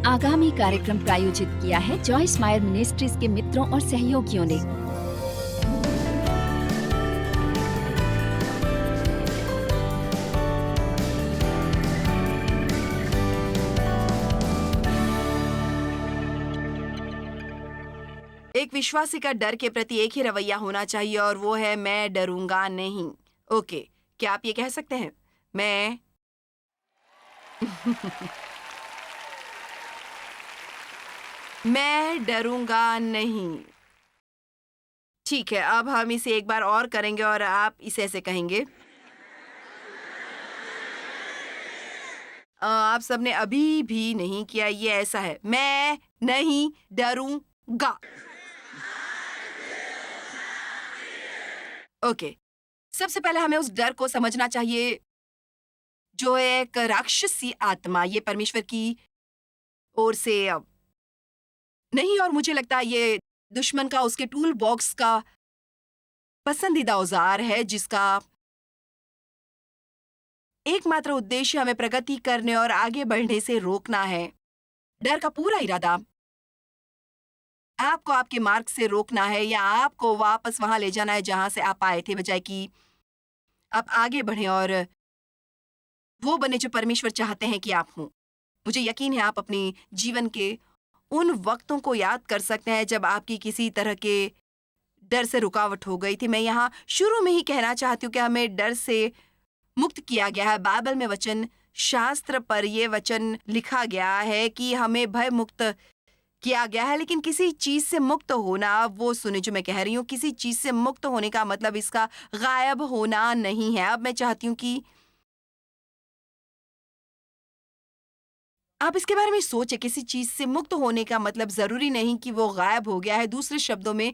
आगामी कार्यक्रम प्रायोजित किया है जॉयस मायर मिनिस्ट्रीज के मित्रों और सहयोगियों ने। एक विश्वासी का डर के प्रति एक ही रवैया होना चाहिए और वो है मैं डरूंगा नहीं। ओके, क्या आप ये कह सकते हैं? मैं मैं डरूंगा नहीं। ठीक है, अब हम इसे एक बार और करेंगे और आप इसे ऐसे कहेंगे। आप सबने अभी भी नहीं किया, ये ऐसा है, मैं नहीं डरूंगा। ओके, सबसे पहले हमें उस डर को समझना चाहिए जो एक राक्षसी आत्मा ये परमेश्वर की ओर से नहीं, और मुझे लगता है ये दुश्मन का, उसके टूल बॉक्स का पसंदीदा औजार है जिसका एकमात्र उद्देश्य हमें प्रगति करने और आगे बढ़ने से रोकना है। डर का पूरा इरादा आपको आपके मार्ग से रोकना है या आपको वापस वहां ले जाना है जहां से आप आए थे, बजाय कि आप आगे बढ़ें और वो बने जो परमेश्वर चाहते हैं कि आप हों। मुझे यकीन है आप अपनी जीवन के उन वक्तों को याद कर सकते हैं जब आपकी किसी तरह के डर से रुकावट हो गई थी। मैं यहाँ शुरू में ही कहना चाहती हूँ कि हमें डर से मुक्त किया गया है। बाइबल में वचन शास्त्र पर यह वचन लिखा गया है कि हमें भय मुक्त किया गया है, लेकिन किसी चीज से मुक्त होना, वो सुने जो मैं कह रही हूँ, किसी चीज से मुक्त होने का मतलब इसका गायब होना नहीं है। अब मैं चाहती हूँ कि आप इसके बारे में सोचें। किसी चीज से मुक्त होने का मतलब जरूरी नहीं कि वो गायब हो गया है। दूसरे शब्दों में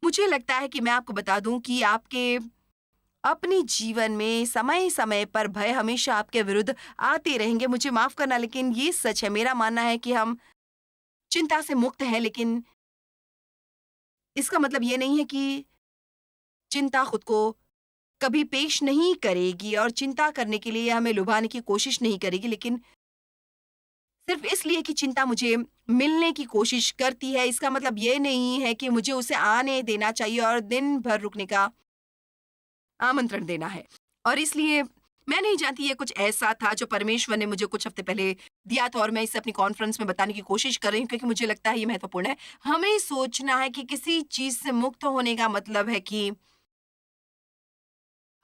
मुझे लगता है कि मैं आपको बता दूं कि आपके अपने जीवन में समय समय पर भय हमेशा आपके विरुद्ध आते रहेंगे। मुझे माफ करना, लेकिन ये सच है। मेरा मानना है कि हम चिंता से मुक्त हैं, लेकिन इसका मतलब ये नहीं है कि चिंता खुद को कभी पेश नहीं करेगी और चिंता करने के लिए हमें लुभाने की कोशिश नहीं करेगी, लेकिन सिर्फ इसलिए कि चिंता मुझे मिलने की कोशिश करती है, इसका मतलब ये नहीं है कि मुझे उसे आने देना चाहिए और दिन भर रुकने का आमंत्रण देना है। और इसलिए मैं नहीं जानती, ये कुछ ऐसा था जो परमेश्वर ने मुझे कुछ हफ्ते पहले दिया था और मैं इसे अपनी कॉन्फ्रेंस में बताने की कोशिश कर रही हूँ क्योंकि मुझे लगता है ये महत्वपूर्ण है। हमें सोचना है कि किसी चीज से मुक्त होने का मतलब है कि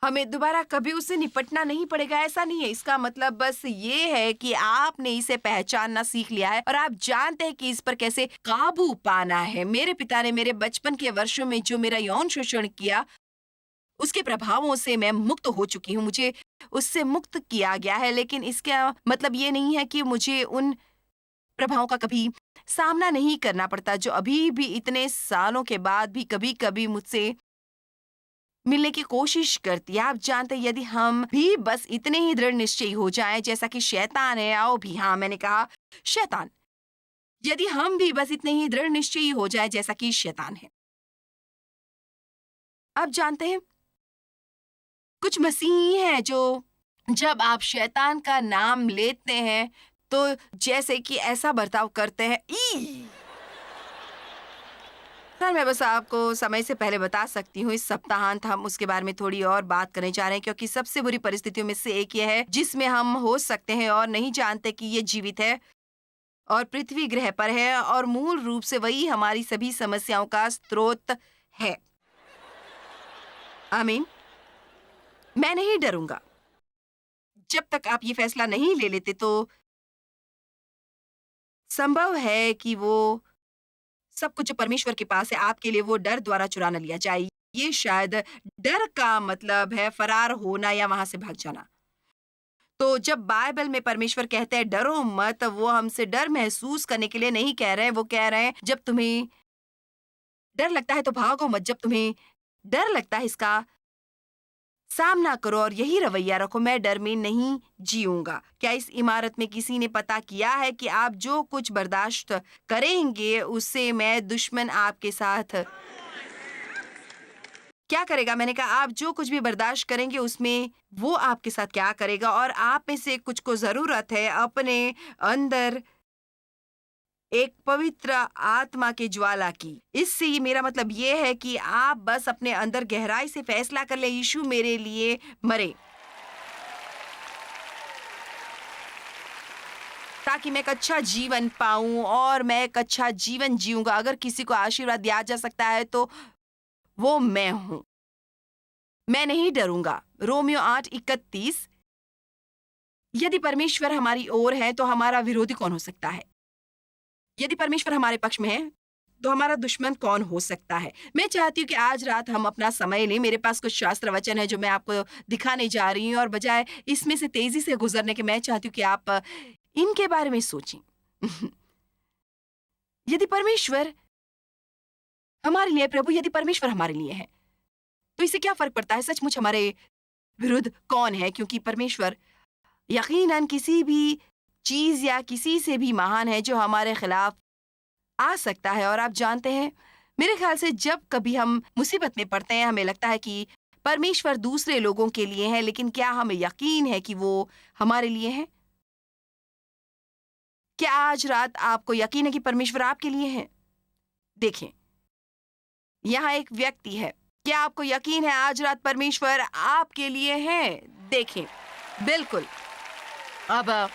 हमें दोबारा कभी उससे निपटना नहीं पड़ेगा, ऐसा नहीं है। इसका मतलब बस ये है कि आपने इसे पहचानना सीख लिया है और आप जानते हैं कि इस पर कैसे काबू पाना है। मेरे पिता ने मेरे बचपन के वर्षों में जो मेरा यौन शोषण किया, उसके प्रभावों से मैं मुक्त हो चुकी हूँ। मुझे उससे मुक्त किया गया है, लेकिन इसका मतलब ये नहीं है कि मुझे उन प्रभावों का कभी सामना नहीं करना पड़ता, जो अभी भी इतने सालों के बाद भी कभी-कभी मुझसे मिलने की कोशिश करती है। आप जानते हैं, यदि हम भी बस इतने ही दृढ़ निश्चयी हो जाएं जैसा कि शैतान है, आओ भी, हाँ मैंने कहा शैतान, यदि हम भी बस इतने ही दृढ़ निश्चयी हो जाए जैसा कि शैतान है। आप जानते हैं, कुछ मसीही हैं जो जब आप शैतान का नाम लेते हैं तो जैसे कि ऐसा बर्ताव करते हैं। ई सर, मैं बस आपको समय से पहले बता सकती हूँ, इस सप्ताहांत हम उसके बारे में थोड़ी और बात करने जा रहे हैं, क्योंकि सबसे बुरी परिस्थितियों में से एक ये है जिसमें हम हो सकते हैं और नहीं जानते कि ये जीवित है और पृथ्वी ग्रह पर है और मूल रूप से वही हमारी सभी समस्याओं का स्रोत है। आमीन। मैं नहीं डरूंगा। जब तक आप ये फैसला नहीं ले लेते तो संभव है कि वो सब कुछ जो परमेश्वर के पास है आपके लिए वो डर द्वारा चुरा न लिया जाए। ये शायद डर का मतलब है फरार होना या वहां से भाग जाना। तो जब बाइबल में परमेश्वर कहते हैं डरो मत, वो हमसे डर महसूस करने के लिए नहीं कह रहे हैं। वो कह रहे हैं जब तुम्हें डर लगता है तो भागो मत, जब तुम्हें डर लगता है इसका सामना करो और यही रवैया रखो, मैं डर में नहीं जीऊंगा। क्या इस इमारत में किसी ने पता किया है कि आप जो कुछ बर्दाश्त करेंगे उससे मैं दुश्मन आपके साथ क्या करेगा? मैंने कहा आप जो कुछ भी बर्दाश्त करेंगे उसमें वो आपके साथ क्या करेगा। और आप में से कुछ को जरूरत है अपने अंदर एक पवित्र आत्मा के ज्वाला की। इससे ही मेरा मतलब ये है कि आप बस अपने अंदर गहराई से फैसला कर लें, यीशु मेरे लिए मरे ताकि मैं एक अच्छा जीवन पाऊं और मैं एक अच्छा जीवन जीऊंगा। अगर किसी को आशीर्वाद दिया जा सकता है तो वो मैं हूं। मैं नहीं डरूंगा। रोमियो 8:31। यदि परमेश्वर हमारी ओर है तो हमारा विरोधी कौन हो सकता है? यदि परमेश्वर हमारे पक्ष में है तो हमारा दुश्मन कौन हो सकता है? मैं चाहती हूँ कि आज रात हम अपना समय लें। मेरे पास कुछ शास्त्र वचन है जो मैं आपको दिखाने जा रही हूँ और बजाय इसमें से तेजी से गुजरने के मैं चाहती हूँ कि आप इनके बारे में सोचें। यदि परमेश्वर हमारे लिए है, प्रभु यदि परमेश्वर हमारे लिए है तो इससे क्या फर्क पड़ता है सचमुच हमारे विरुद्ध कौन है? क्योंकि परमेश्वर यकीनन किसी भी चीज या किसी से भी महान है जो हमारे खिलाफ आ सकता है। और आप जानते हैं, मेरे ख्याल से जब कभी हम मुसीबत में पड़ते हैं हमें लगता है कि परमेश्वर दूसरे लोगों के लिए है, लेकिन क्या हमें यकीन है कि वो हमारे लिए है? क्या आज रात आपको यकीन है कि परमेश्वर आपके लिए है? देखें, यहाँ एक व्यक्ति है। क्या आपको यकीन है आज रात परमेश्वर आपके लिए है? देखें, बिल्कुल। अब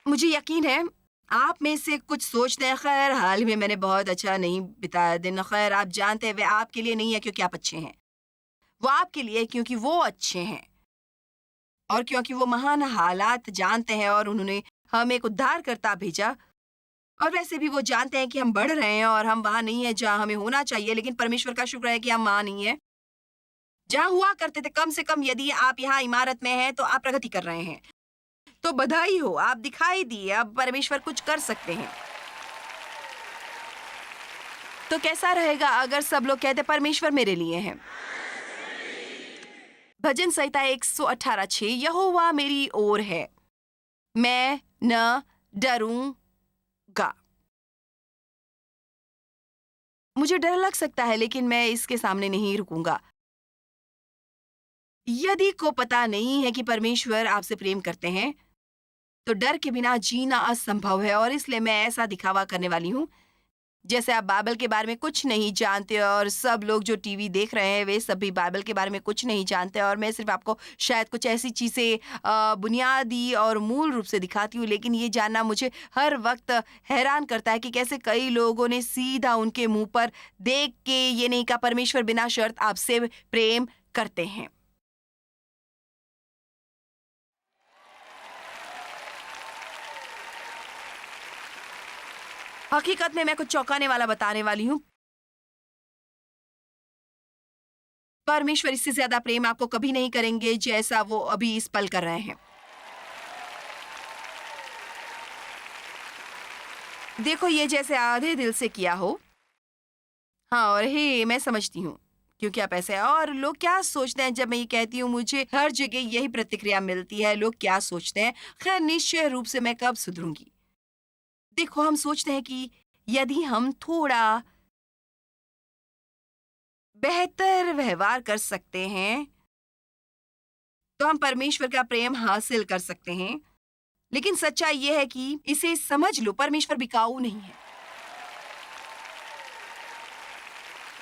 मुझे यकीन है आप में से कुछ सोचते हैं, खैर हाल ही में मैंने बहुत अच्छा नहीं बिताया दिन। खैर आप जानते हैं वे आपके लिए नहीं है क्योंकि आप अच्छे हैं, वो आपके लिए है क्योंकि वो अच्छे हैं और क्योंकि वो महान हालात जानते हैं और उन्होंने हमें एक उद्धारकर्ता भेजा। और वैसे भी वो जानते हैं कि हम बढ़ रहे हैं और हम वहां नहीं है जहां हमें होना चाहिए, लेकिन परमेश्वर का शुक्र है कि हम वहां नहीं है जहां हुआ करते थे। कम से कम यदि आप यहाँ इमारत में हैं तो आप प्रगति कर रहे हैं, तो बधाई हो, आप दिखाई दिए। अब परमेश्वर कुछ कर सकते हैं। तो कैसा रहेगा अगर सब लोग कहते परमेश्वर मेरे लिए है? भजन संहिता 118:6। यहोवा मेरी ओर है, मैं न डरूंगा। मुझे डर लग सकता है लेकिन मैं इसके सामने नहीं रुकूंगा। यदि को पता नहीं है कि परमेश्वर आपसे प्रेम करते हैं तो डर के बिना जीना असंभव है। और इसलिए मैं ऐसा दिखावा करने वाली हूँ जैसे आप बाइबल के बारे में कुछ नहीं जानते और सब लोग जो टीवी देख रहे हैं वे सभी बाइबल के बारे में कुछ नहीं जानते। और मैं सिर्फ आपको शायद कुछ ऐसी चीज़ें बुनियादी और मूल रूप से दिखाती हूँ, लेकिन ये जानना मुझे हर वक्त हैरान करता है कि कैसे कई लोगों ने सीधा उनके मुंह पर देख के ये नहीं कहा परमेश्वर बिना शर्त आपसे प्रेम करते हैं। हकीकत में मैं कुछ चौंकाने वाला बताने वाली हूँ। परमेश्वर इससे ज्यादा प्रेम आपको कभी नहीं करेंगे जैसा वो अभी इस पल कर रहे हैं। देखो, ये जैसे आधे दिल से किया हो। हाँ, और हे मैं समझती हूँ क्योंकि आप ऐसे हैं। और लोग क्या सोचते हैं जब मैं ये कहती हूँ? मुझे हर जगह यही प्रतिक्रिया मिलती है। लोग क्या सोचते हैं? खैर निश्चय रूप से मैं कब सुधरूंगी। देखो, हम सोचते हैं कि यदि हम थोड़ा बेहतर व्यवहार कर सकते हैं तो हम परमेश्वर का प्रेम हासिल कर सकते हैं। लेकिन सच्चाई यह है कि इसे समझ लो, परमेश्वर बिकाऊ नहीं है।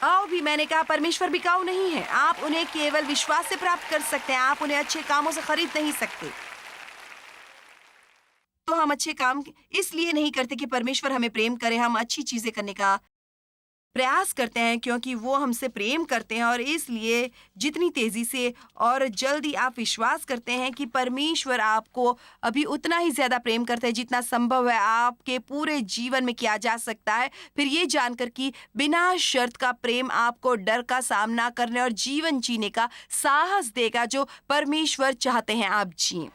आओ भी, मैंने कहा परमेश्वर बिकाऊ नहीं है। आप उन्हें केवल विश्वास से प्राप्त कर सकते हैं, आप उन्हें अच्छे कामों से खरीद नहीं सकते। तो हम अच्छे काम इसलिए नहीं करते कि परमेश्वर हमें प्रेम करे। हम अच्छी चीजें करने का प्रयास करते हैं क्योंकि वो हमसे प्रेम करते हैं। और इसलिए जितनी तेजी से और जल्दी आप विश्वास करते हैं कि परमेश्वर आपको अभी उतना ही ज्यादा प्रेम करते हैं जितना संभव है आपके पूरे जीवन में किया जा सकता है, फिर ये जानकर कि बिना शर्त का प्रेम आपको डर का सामना करने और जीवन जीने का साहस देगा जो परमेश्वर चाहते हैं आप जिएं।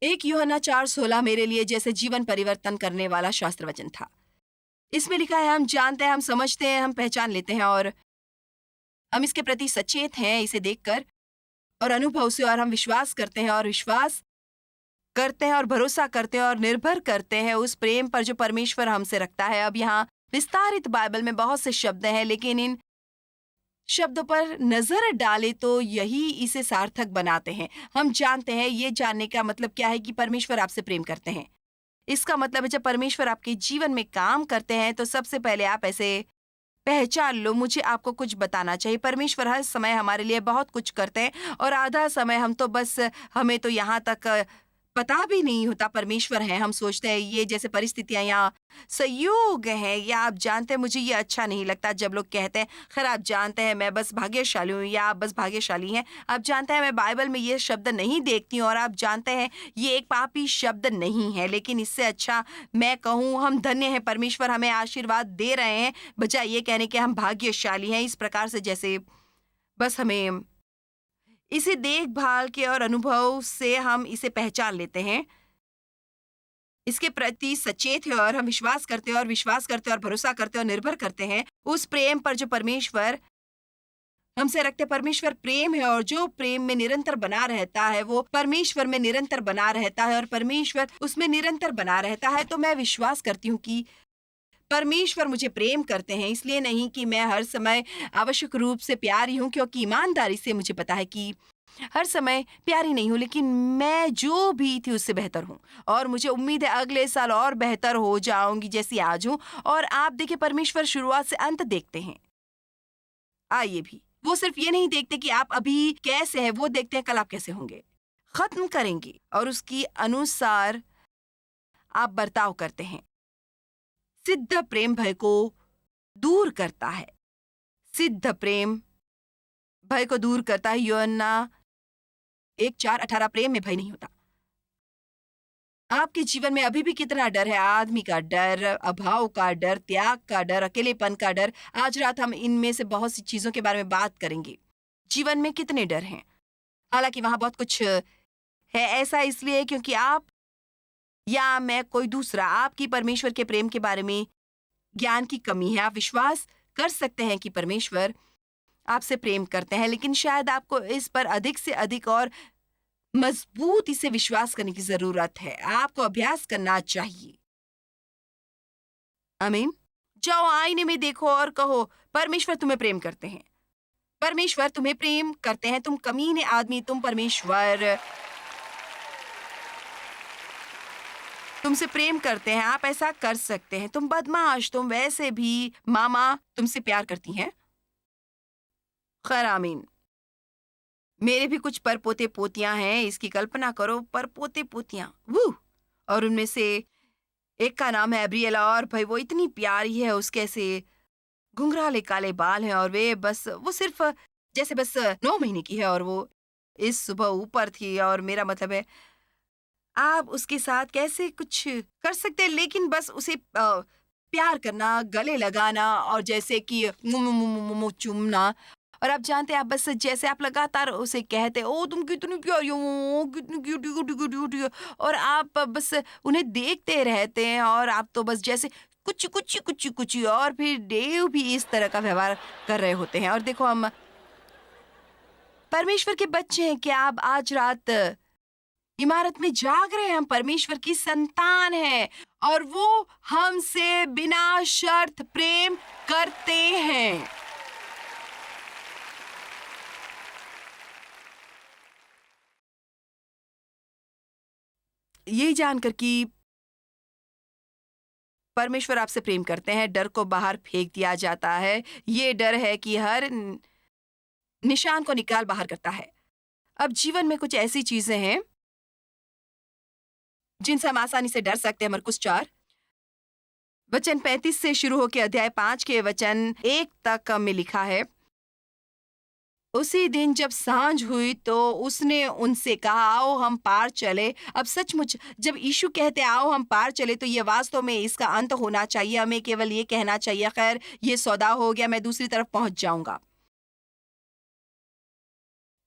एक यूहन्ना 4:16 मेरे लिए जैसे जीवन परिवर्तन करने वाला शास्त्र वचन था। इसमें लिखा है, हम जानते हैं, हम समझते हैं, हम पहचान लेते हैं और हम इसके प्रति सचेत हैं इसे देखकर और अनुभव से। और हम विश्वास करते हैं और विश्वास करते हैं और भरोसा करते हैं और निर्भर करते हैं उस प्रेम पर जो परमेश्वर हमसे रखता है। अब यहाँ विस्तारित बाइबल में बहुत से शब्द हैं, लेकिन इन शब्दों पर नजर डालें तो यही इसे सार्थक बनाते हैं। हम जानते हैं, ये जानने का मतलब क्या है कि परमेश्वर आपसे प्रेम करते हैं। इसका मतलब है जब परमेश्वर आपके जीवन में काम करते हैं तो सबसे पहले आप ऐसे पहचान लो, मुझे आपको कुछ बताना चाहिए। परमेश्वर हर समय हमारे लिए बहुत कुछ करते हैं और आधा समय हम तो बस हमें तो यहाँ तक पता भी नहीं होता परमेश्वर है। हम सोचते हैं ये जैसे परिस्थितियां या संयोग हैं, या आप जानते हैं मुझे ये अच्छा नहीं लगता जब लोग कहते हैं खैर आप जानते हैं मैं बस भाग्यशाली हूँ या आप बस भाग्यशाली हैं। आप जानते हैं मैं बाइबल में ये शब्द नहीं देखती हूँ और आप जानते हैं ये एक पापी शब्द नहीं है, लेकिन इससे अच्छा मैं कहूँ हम धन्य हैं, परमेश्वर हमें आशीर्वाद दे रहे हैं, बजाय ये कहने के हम भाग्यशाली हैं। इस प्रकार से जैसे बस हमें इसे देखभाल के और अनुभव से हम इसे पहचान लेते हैं, इसके प्रति सचेत है और हम विश्वास करते हैं और विश्वास करते हैं और भरोसा करते हैं और निर्भर करते हैं उस प्रेम पर जो परमेश्वर हमसे रखते। परमेश्वर प्रेम है और जो प्रेम में निरंतर बना रहता है वो परमेश्वर में निरंतर बना रहता है और परमेश्वर उसमें निरंतर बना रहता है। तो मैं विश्वास करती हूँ कि परमेश्वर मुझे प्रेम करते हैं, इसलिए नहीं कि मैं हर समय आवश्यक रूप से प्यारी हूँ, क्योंकि ईमानदारी से मुझे पता है कि हर समय प्यारी नहीं हूँ, लेकिन मैं जो भी थी उससे बेहतर हूँ और मुझे उम्मीद है अगले साल और बेहतर हो जाऊंगी जैसी आज हूँ। और आप देखिए परमेश्वर शुरुआत से अंत देखते हैं। आइए भी, वो सिर्फ ये नहीं देखते कि आप अभी कैसे हैं, वो देखते हैं कल आप कैसे होंगे, खत्म करेंगे और उसकी अनुसार आप बर्ताव करते हैं। सिद्ध प्रेम भय को दूर करता है। सिद्ध प्रेम भय को दूर करता है। यूहन्ना 1:4-18 प्रेम में भय नहीं होता। आपके जीवन में अभी भी कितना डर है? आदमी का डर, अभाव का डर, त्याग का डर, अकेलेपन का डर। आज रात हम इनमें से बहुत सी चीजों के बारे में बात करेंगे। जीवन में कितने डर हैं? हालांकि वहां बहुत कुछ है। ऐसा इसलिए है क्योंकि आप या मैं कोई दूसरा आपकी परमेश्वर के प्रेम के बारे में ज्ञान की कमी है। आप विश्वास कर सकते हैं कि परमेश्वर आपसे प्रेम करते हैं, लेकिन शायद आपको इस पर अधिक से अधिक और मजबूती से विश्वास करने की जरूरत है। आपको अभ्यास करना चाहिए। आमीन। जाओ आईने में देखो और कहो परमेश्वर तुम्हें प्रेम करते हैं। परमेश्वर तुम्हें प्रेम करते हैं। तुम कमीने आदमी, तुम परमेश्वर तुमसे प्रेम करते हैं। आप ऐसा कर सकते हैं। तुम बदमाश, तुम वैसे भी मामा तुमसे प्यार करती हैं। खैर आमीन। मेरे भी कुछ परपोते पोतियां हैं। इसकी कल्पना करो, परपोते पोतियां वो, और उनमें से एक का नाम है एब्रियला और भाई वो इतनी प्यारी है। उसके ऐसे घुंघराले काले बाल हैं और वो सिर्फ जैसे बस 9 महीने की है और वो इस सुबह ऊपर थी। और मेरा मतलब है आप उसके साथ कैसे कुछ कर सकते हैं, लेकिन बस उसे प्यार करना, गले लगाना और जैसे कि चूमना। और आप जानते हैं आप बस जैसे आप लगातार उसे कहते ओ तुम कितनी प्यारी हो, कितनी क्यूटी क्यूटी क्यूटी क्यूटी हो, और आप बस उन्हें देखते रहते हैं और आप तो बस जैसे कुछ कुछ कुछ कुछ। और फिर देव भी इस तरह का व्यवहार कर रहे होते हैं। और देखो हम परमेश्वर के बच्चे हैं। क्या आप आज रात इमारत में जाग रहे हैं? हम परमेश्वर की संतान हैं और वो हमसे बिना शर्त प्रेम करते हैं। यही जानकर कि परमेश्वर आपसे प्रेम करते हैं, डर को बाहर फेंक दिया जाता है। ये डर है कि हर निशान को निकाल बाहर करता है। अब जीवन में कुछ ऐसी चीजें हैं जिनसे हम आसानी से डर सकते हैं। मरकुस 4 वचन 35 से शुरू होकर अध्याय 5 के वचन 1 तक में लिखा है, उसी दिन जब सांझ हुई तो उसने उनसे कहा आओ हम पार चले। अब सचमुच जब यीशु कहते आओ हम पार चले तो ये वास्तव में इसका अंत होना चाहिए। हमें केवल ये कहना चाहिए खैर ये सौदा हो गया, मैं दूसरी तरफ पहुंच जाऊंगा।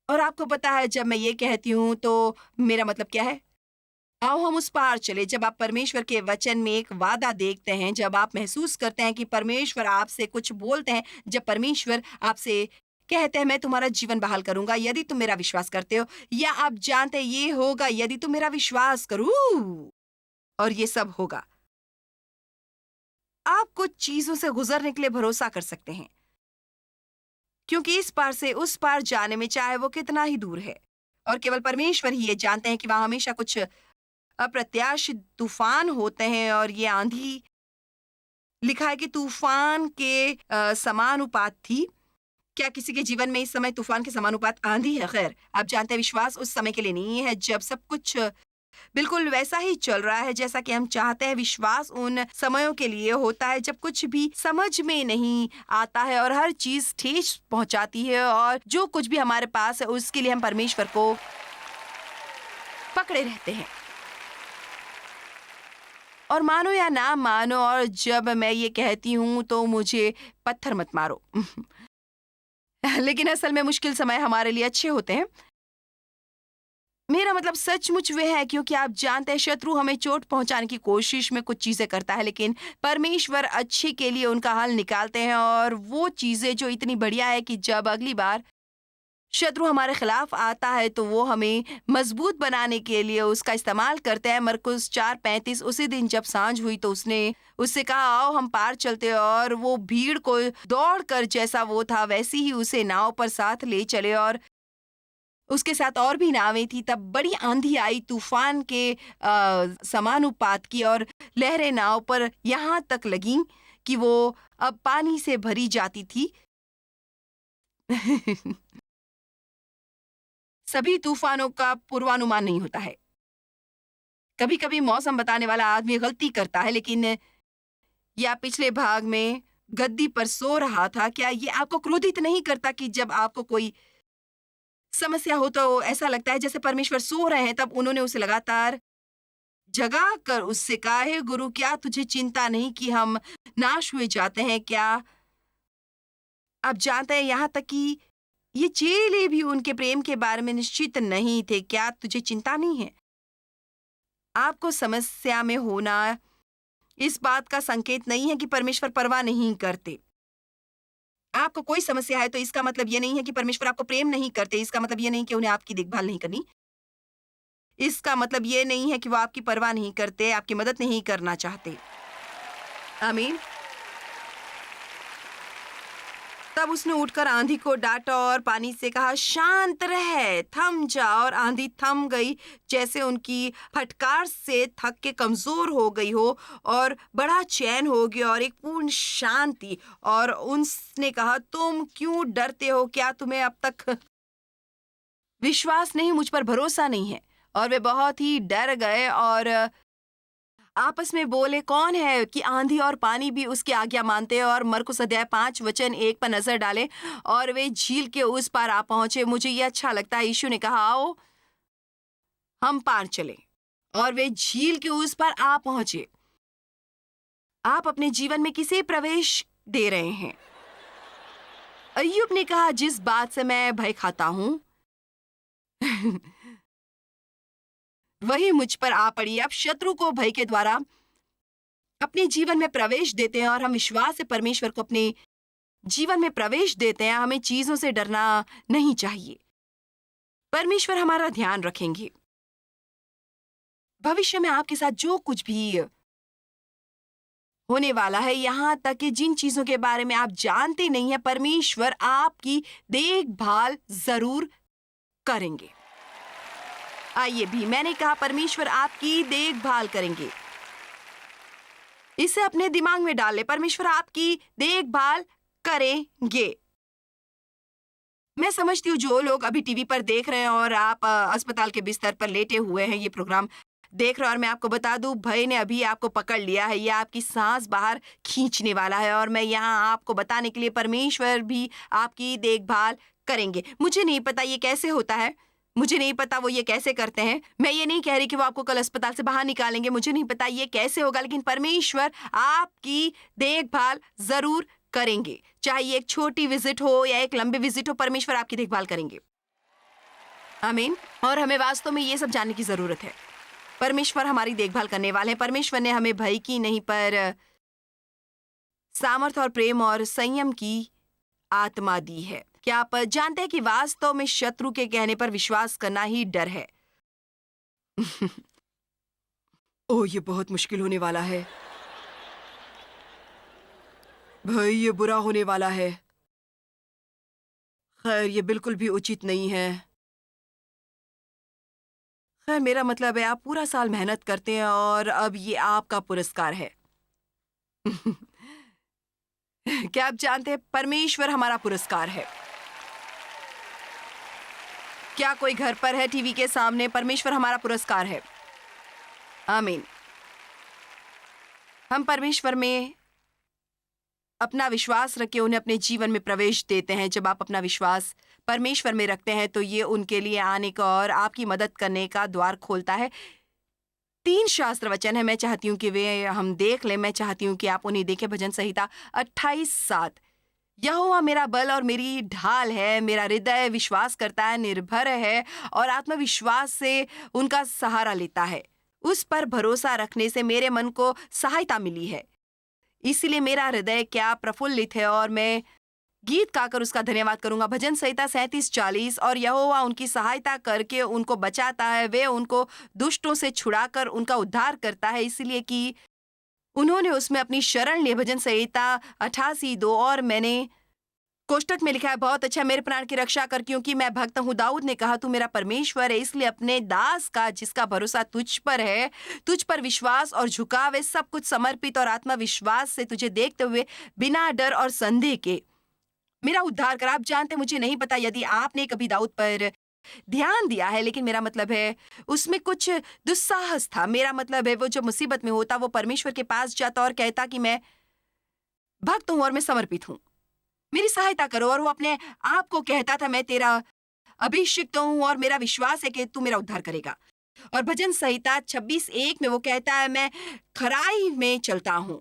और आपको पता है जब मैं ये कहती हूँ तो मेरा मतलब क्या है? आओ हम उस पार चले। जब आप परमेश्वर के वचन में एक वादा देखते हैं, जब आप महसूस करते हैं कि परमेश्वर आपसे कुछ बोलते हैं, जब परमेश्वर आपसे कहते हैं मैं तुम्हारा जीवन बहाल करूंगा यदि तुम मेरा विश्वास करते हो, या आप जानते हैं ये होगा यदि तुम मेरा विश्वास करो, और ये सब होगा। आप कुछ चीजों से गुजरने के लिए भरोसा कर सकते हैं। क्योंकि इस पार से उस पार जाने में चाहे वो कितना ही दूर है, और केवल परमेश्वर ही ये जानते हैं कि वहाँ हमेशा कुछ अप्रत्याशित तूफान होते हैं, और ये आंधी लिखा है कि तूफान के समानुपात थी। क्या किसी के जीवन में इस समय तूफान के समानुपात आंधी है? खैर, आप जानते हैं विश्वास उस समय के लिए नहीं है जब सब कुछ बिल्कुल वैसा ही चल रहा है जैसा कि हम चाहते हैं। विश्वास उन समयों के लिए होता है जब कुछ भी समझ में नहीं आता है और हर चीज ठेस पहुंचाती है, और जो कुछ भी हमारे पास है उसके लिए हम परमेश्वर को पकड़े रहते हैं। और मानो या ना मानो, और जब मैं ये कहती हूँ तो मुझे पत्थर मत मारो लेकिन असल में मुश्किल समय हमारे लिए अच्छे होते हैं। मेरा मतलब सचमुच वे है, क्योंकि आप जानते हैं शत्रु हमें चोट पहुंचाने की कोशिश में कुछ चीजें करता है, लेकिन परमेश्वर अच्छे के लिए उनका हल निकालते हैं, और वो चीजें जो इतनी बढ़िया है कि जब अगली बार शत्रु हमारे खिलाफ आता है तो वो हमें मजबूत बनाने के लिए उसका इस्तेमाल करते हैं। मरकुस 4:35, उसी दिन जब सांझ हुई तो उसने उससे कहा, आओ हम पार चलते, और वो भीड़ को दौड़कर जैसा वो था वैसी ही उसे नाव पर साथ ले चले, और उसके साथ और भी नावें थी। तब बड़ी आंधी आई, तूफान के समानुपात की, और लहरें नाव पर यहाँ तक लगीं कि वो अब पानी से भरी जाती थी सभी तूफानों का पूर्वानुमान नहीं होता है। कभी-कभी मौसम बताने वाला आदमी गलती करता है, लेकिन या पिछले भाग में गद्दी पर सो रहा था, क्या ये आपको क्रोधित नहीं करता कि जब आपको कोई समस्या हो तो ऐसा लगता है जैसे परमेश्वर सो रहे हैं? तब उन्होंने उसे लगातार जगा कर उससे कहा, हे गुरु, क्या तुझे चिंता नहीं कि हम नाश हुए जाते हैं? क्या आप जानते हैं, यहाँ तक कि ये चेले भी उनके प्रेम के बारे में निश्चित नहीं थे। क्या तुझे चिंता नहीं है? आपको समस्या में होना इस बात का संकेत नहीं है कि परमेश्वर परवाह नहीं करते। आपको कोई समस्या है तो इसका मतलब ये नहीं है कि परमेश्वर आपको प्रेम नहीं करते। इसका मतलब ये नहीं कि उन्हें आपकी देखभाल नहीं करनी। इसका मतलब ये नहीं है कि वो आपकी परवाह नहीं करते, आपकी मदद नहीं करना चाहते। आमीन। तब उसने उठकर आंधी को डांटा और पानी से कहा, शांत रह, थम जा। और आंधी थम गई, जैसे उनकी फटकार से थक के कमजोर हो गई हो, और बड़ा चैन हो गया और एक पूर्ण शांति। और उसने कहा, तुम क्यों डरते हो? क्या तुम्हें अब तक विश्वास नहीं, मुझ पर भरोसा नहीं है? और वे बहुत ही डर गए और आपस में बोले, कौन है कि आंधी और पानी भी उसकी आज्ञा मानते हैं? और मरकुस अध्याय 5:1 पर नजर डालें। और वे झील के उस पार आ पहुंचे। मुझे ये अच्छा लगता है, यीशु ने कहा, आओ हम पार चले, और वे झील के उस पार आ पहुंचे। आप अपने जीवन में किसे प्रवेश दे रहे हैं? अय्यूब ने कहा, जिस बात से मैं भय खाता हूं वही मुझ पर आ पड़ी। अब शत्रु को भय के द्वारा अपने जीवन में प्रवेश देते हैं, और हम विश्वास से परमेश्वर को अपने जीवन में प्रवेश देते हैं। हमें चीजों से डरना नहीं चाहिए। परमेश्वर हमारा ध्यान रखेंगे। भविष्य में आपके साथ जो कुछ भी होने वाला है, यहाँ तक कि जिन चीजों के बारे में आप जानते नहीं है, परमेश्वर आपकी देखभाल जरूर करेंगे। आइए भी, मैंने कहा परमेश्वर आपकी देखभाल करेंगे। इसे अपने दिमाग में डाल ले, परमेश्वर आपकी देखभाल करेंगे। मैं समझती हूँ जो लोग अभी टीवी पर देख रहे हैं और आप अस्पताल के बिस्तर पर लेटे हुए हैं, ये प्रोग्राम देख रहे हैं, और मैं आपको बता दूं, भय ने अभी आपको पकड़ लिया है। ये आपकी सांस बाहर खींचने वाला है, और मैं यहाँ आपको बताने के लिए, परमेश्वर भी आपकी देखभाल करेंगे। मुझे नहीं पता ये कैसे होता है, मुझे नहीं पता वो ये कैसे करते हैं। मैं ये नहीं कह रही कि वो आपको कल अस्पताल से बाहर निकालेंगे, मुझे नहीं पता ये कैसे होगा, लेकिन परमेश्वर आपकी देखभाल जरूर करेंगे। चाहे ये एक छोटी विजिट हो या एक लंबी विजिट हो, परमेश्वर आपकी देखभाल करेंगे। आमीन। और हमें वास्तव में ये सब जानने की जरूरत है। परमेश्वर हमारी देखभाल करने वाले हैं। परमेश्वर ने हमें भय की नहीं, पर सामर्थ और प्रेम और संयम की आत्मा दी है। क्या आप जानते हैं कि वास्तव में शत्रु के कहने पर विश्वास करना ही डर है? ओह, ये बहुत मुश्किल होने वाला है भाई, ये बुरा होने वाला है। खैर, ये बिल्कुल भी उचित नहीं है। खैर, मेरा मतलब है आप पूरा साल मेहनत करते हैं और अब ये आपका पुरस्कार है। क्या आप जानते हैं परमेश्वर हमारा पुरस्कार है? क्या कोई घर पर है टीवी के सामने? परमेश्वर हमारा पुरस्कार है। आमीन। हम परमेश्वर में अपना विश्वास रख के उन्हें अपने जीवन में प्रवेश देते हैं। जब आप अपना विश्वास परमेश्वर में रखते हैं तो ये उनके लिए आने का और आपकी मदद करने का द्वार खोलता है। 3 शास्त्र वचन है, मैं चाहती हूँ कि वे हम देख लें। मैं चाहती हूँ कि आप उन्हें देखें। भजन संहिता 28:7। यहोवा मेरा बल और मेरी ढाल है, मेरा हृदय विश्वास करता है, निर्भर है और आत्मविश्वास से उनका सहारा लेता है। उस पर भरोसा रखने से मेरे मन को सहायता मिली है, इसलिए मेरा हृदय क्या प्रफुल्लित है और मैं गीत गाकर उसका धन्यवाद करूंगा। भजन संहिता 37:40। और यहोवा उनकी सहायता करके उनको बचाता है, वे उनको दुष्टों से छुड़ाकर उनका उद्धार करता है, इसलिए कि उन्होंने उसमें अपनी शरण ली। भजन संहिता 88:2। और मैंने कोष्टक में लिखा है, बहुत अच्छा मेरे प्राण की रक्षा कर, क्योंकि मैं भक्त हूँ। दाऊद ने कहा, तू मेरा परमेश्वर है, इसलिए अपने दास का जिसका भरोसा तुझ पर है, तुझ पर विश्वास और झुकाव है, सब कुछ समर्पित और आत्मविश्वास से तुझे देखते हुए बिना डर और संदेह के मेरा उद्धार कर। आप जानते, मुझे नहीं पता यदि आपने कभी दाऊद पर ध्यान दिया है, लेकिन मेरा मतलब है उसमें कुछ दुस्साहस था। मेरा मतलब है वो जब मुसीबत में होता वो परमेश्वर के पास जाता और कहता कि मैं भक्त हूं और मैं समर्पित हूं, मेरी सहायता करो। और वो अपने आप को कहता था, मैं तेरा अभिषिक्त हूं और मेरा विश्वास है कि तू मेरा उद्धार करेगा। और भजन संहिता 26:1 में वो कहता है, मैं खराई में चलता हूं,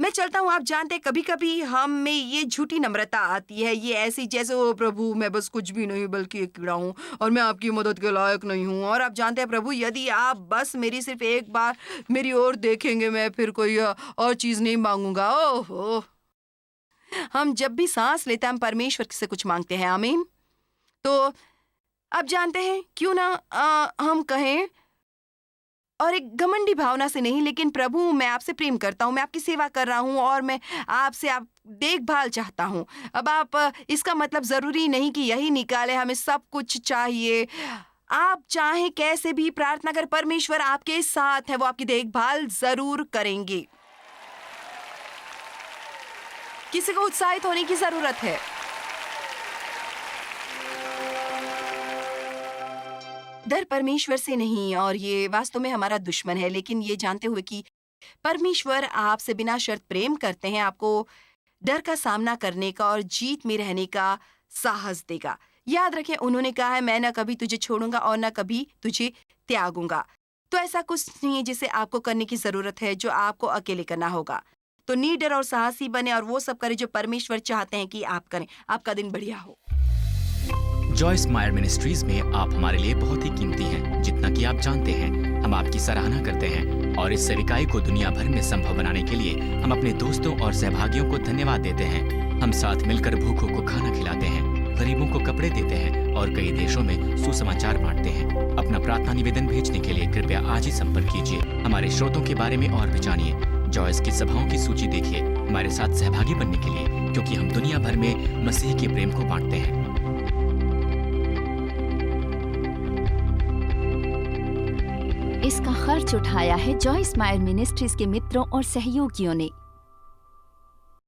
मैं चलता हूं। आप जानते हैं कभी कभी हम में ये झूठी नम्रता आती है, ये ऐसी जैसे, ओ प्रभु मैं बस कुछ भी नहीं बल्कि एक कीड़ा हूं और मैं आपकी मदद के लायक नहीं हूं। और आप जानते हैं प्रभु, यदि आप बस मेरी सिर्फ एक बार मेरी ओर देखेंगे, मैं फिर कोई और चीज नहीं मांगूंगा। ओहो, हम जब भी सांस लेते हैं हम परमेश्वर से कुछ मांगते हैं। आमीन। तो आप जानते हैं क्यों ना हम कहें, और एक घमंडी भावना से नहीं, लेकिन प्रभु मैं आपसे प्रेम करता हूँ, मैं आपकी सेवा कर रहा हूँ और मैं आपसे आप देखभाल चाहता हूँ। अब आप इसका मतलब जरूरी नहीं कि यही निकाले, हमें सब कुछ चाहिए। आप चाहे कैसे भी प्रार्थना कर, परमेश्वर आपके साथ है, वो आपकी देखभाल जरूर करेंगे। किसी को उत्साहित होने की जरूरत है। डर परमेश्वर से नहीं, और ये वास्तव में हमारा दुश्मन है, लेकिन ये जानते हुए कि परमेश्वर आपसे बिना शर्त प्रेम करते हैं, आपको डर का सामना करने का और जीत में रहने का साहस देगा। याद रखें, उन्होंने कहा है, मैं न कभी तुझे छोड़ूंगा और न कभी तुझे त्यागूंगा। तो ऐसा कुछ नहीं है जिसे आपको करने की जरूरत है जो आपको अकेले करना होगा। तो निडर और साहसी बने और वो सब करें जो परमेश्वर चाहते हैं कि आप करें। आपका दिन बढ़िया हो। जॉयस मायर मिनिस्ट्रीज में आप हमारे लिए बहुत ही कीमती हैं, जितना कि आप जानते हैं। हम आपकी सराहना करते हैं और इस सेविकाई को दुनिया भर में संभव बनाने के लिए हम अपने दोस्तों और सहभागियों को धन्यवाद देते हैं। हम साथ मिलकर भूखों को खाना खिलाते हैं, गरीबों को कपड़े देते हैं और कई देशों में सुसमाचार बांटते हैं। अपना प्रार्थना निवेदन भेजने के लिए कृपया आज ही संपर्क कीजिए। हमारे स्रोतों के बारे में और भी जानिए। जॉयस की सभाओं की सूची देखिए हमारे साथ सहभागी बनने के लिए, क्योंकि हम दुनिया भर में मसीह के प्रेम को बांटते हैं। इसका खर्च उठाया है जॉयस मायर मिनिस्ट्रीज के मित्रों और सहयोगियों ने।